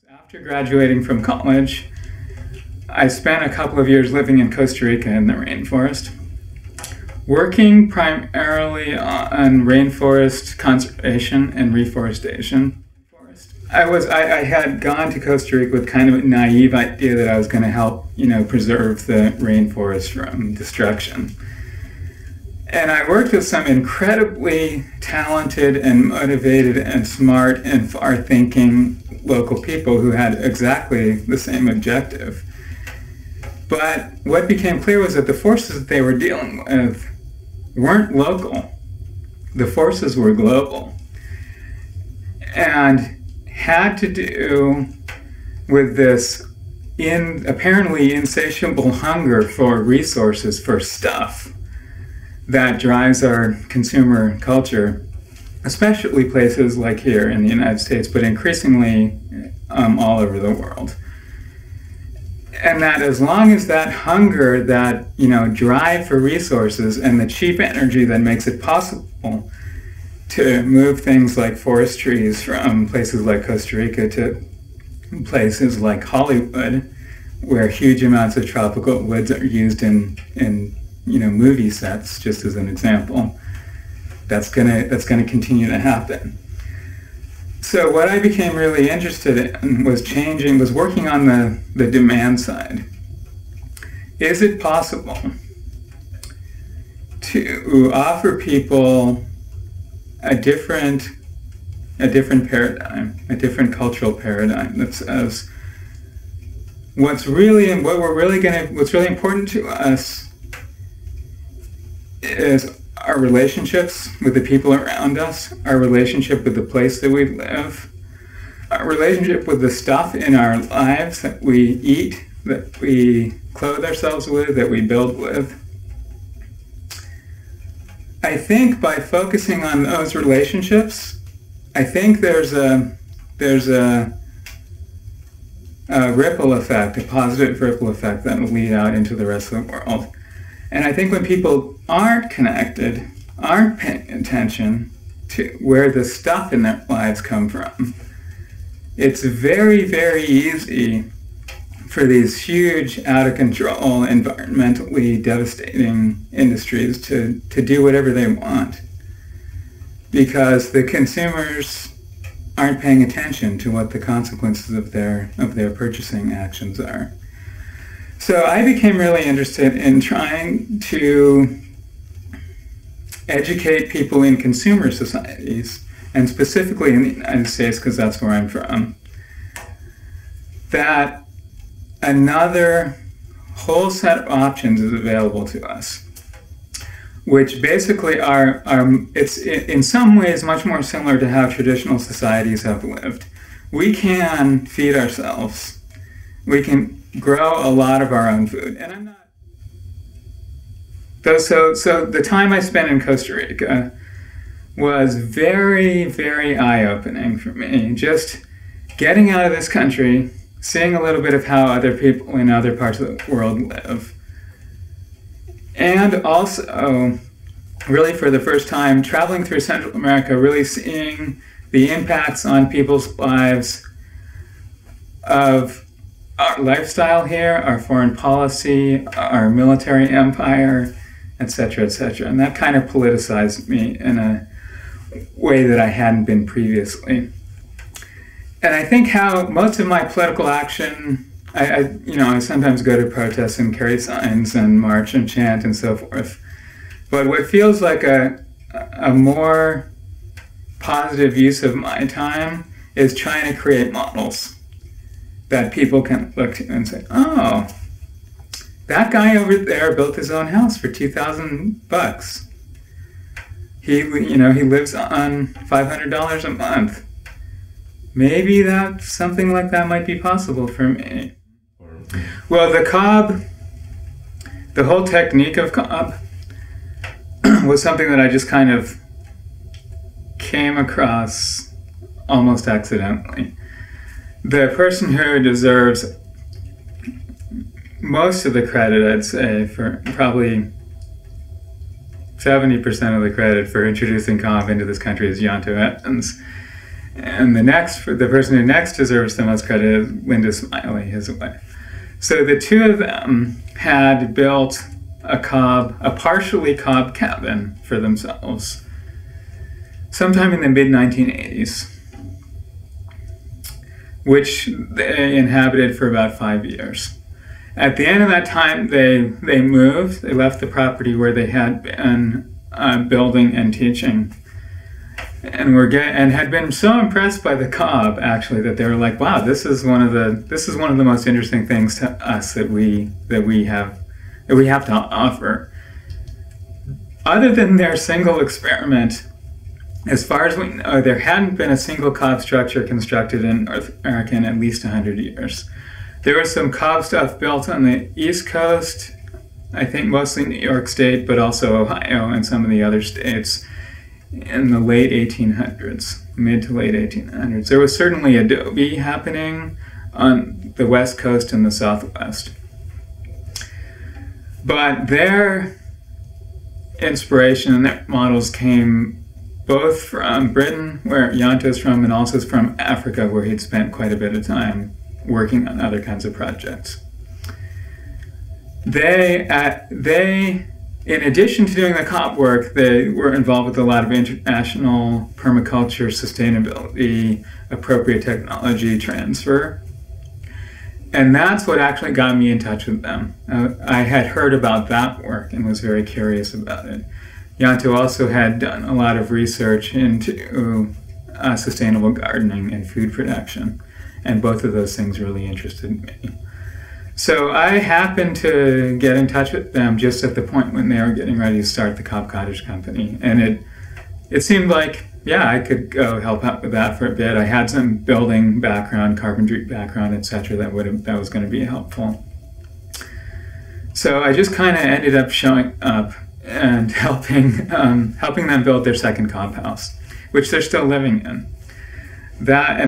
After graduating from college, I spent a couple of years living in Costa Rica in the rainforest, working primarily on rainforest conservation and reforestation. I had gone to Costa Rica with kind of a naive idea that I was going to help, preserve the rainforest from destruction. And I worked with some incredibly talented and motivated and smart and far-thinking local people who had exactly the same objective. But what became clear was that the forces that they were dealing with weren't local. The forces were global and had to do with this apparently insatiable hunger for resources, for stuff, that drives our consumer culture, especially places like here in the United States, but increasingly all over the world. And that as long as that hunger, that drive for resources and the cheap energy that makes it possible to move things like forest trees from places like Costa Rica to places like Hollywood, where huge amounts of tropical woods are used in movie sets, just as an example, that's gonna continue to happen. So what I became really interested in was working on the demand side. Is it possible to offer people a different paradigm, a different cultural paradigm that says what's really important to us is our relationships with the people around us, our relationship with the place that we live, our relationship with the stuff in our lives that we eat, that we clothe ourselves with, that we build with. I think by focusing on those relationships, I think there's a ripple effect, a positive ripple effect that will lead out into the rest of the world. And I think when people aren't connected, aren't paying attention to where the stuff in their lives come from, it's very, very easy for these huge, out-of-control, environmentally devastating industries to do whatever they want, because the consumers aren't paying attention to what the consequences of their purchasing actions are. So I became really interested in trying to educate people in consumer societies, and specifically in the United States, because that's where I'm from, that another whole set of options is available to us, which basically it's in some ways much more similar to how traditional societies have lived. We can feed ourselves. We can grow a lot of our own food. And I'm not... So the time I spent in Costa Rica was very, very eye-opening for me. Just getting out of this country, seeing a little bit of how other people in other parts of the world live. And also, really for the first time, traveling through Central America, really seeing the impacts on people's lives of our lifestyle here, our foreign policy, our military empire, etc., etc. And that kind of politicized me in a way that I hadn't been previously. And I think how most of my political action, I sometimes go to protests and carry signs and march and chant and so forth. But what feels like a more positive use of my time is trying to create models that people can look to and say, oh, that guy over there built his own house for $2,000. He lives on $500 a month. Maybe something like that might be possible for me. Well, the whole technique of cob was something that I just kind of came across almost accidentally. The person who deserves most of the credit, I'd say, for probably 70% of the credit for introducing cob into this country is Yanto Evans. And the person who next deserves the most credit is Linda Smiley, his wife. So the two of them had built a partially cob cabin for themselves sometime in the mid-1980s, which they inhabited for about 5 years. At the end of that time, they moved. They left the property where they had been building and teaching, and had been so impressed by the cob, actually, that they were like, "Wow, this is one of the most interesting things to us that we have to offer." Other than their single experiment, as far as we know, there hadn't been a single cob structure constructed in North America in at least 100 years. There was some cob stuff built on the East Coast, I think mostly New York State, but also Ohio and some of the other states in the late 1800s, mid to late 1800s. There was certainly adobe happening on the West Coast and the Southwest. But their inspiration and their models came both from Britain, where Yanto's from, and also from Africa, where he'd spent quite a bit of time working on other kinds of projects. They, in addition to doing the cob work, they were involved with a lot of international permaculture, sustainability, appropriate technology transfer. And that's what actually got me in touch with them. I had heard about that work and was very curious about it. Yanto also had done a lot of research into sustainable gardening and food production, and both of those things really interested me. So I happened to get in touch with them just at the point when they were getting ready to start the Cob Cottage Company, and it seemed like, yeah, I could go help out with that for a bit. I had some building background, carpentry background, etc. that was going to be helpful. So I just kind of ended up showing up and helping them build their second cob house, which they're still living in. That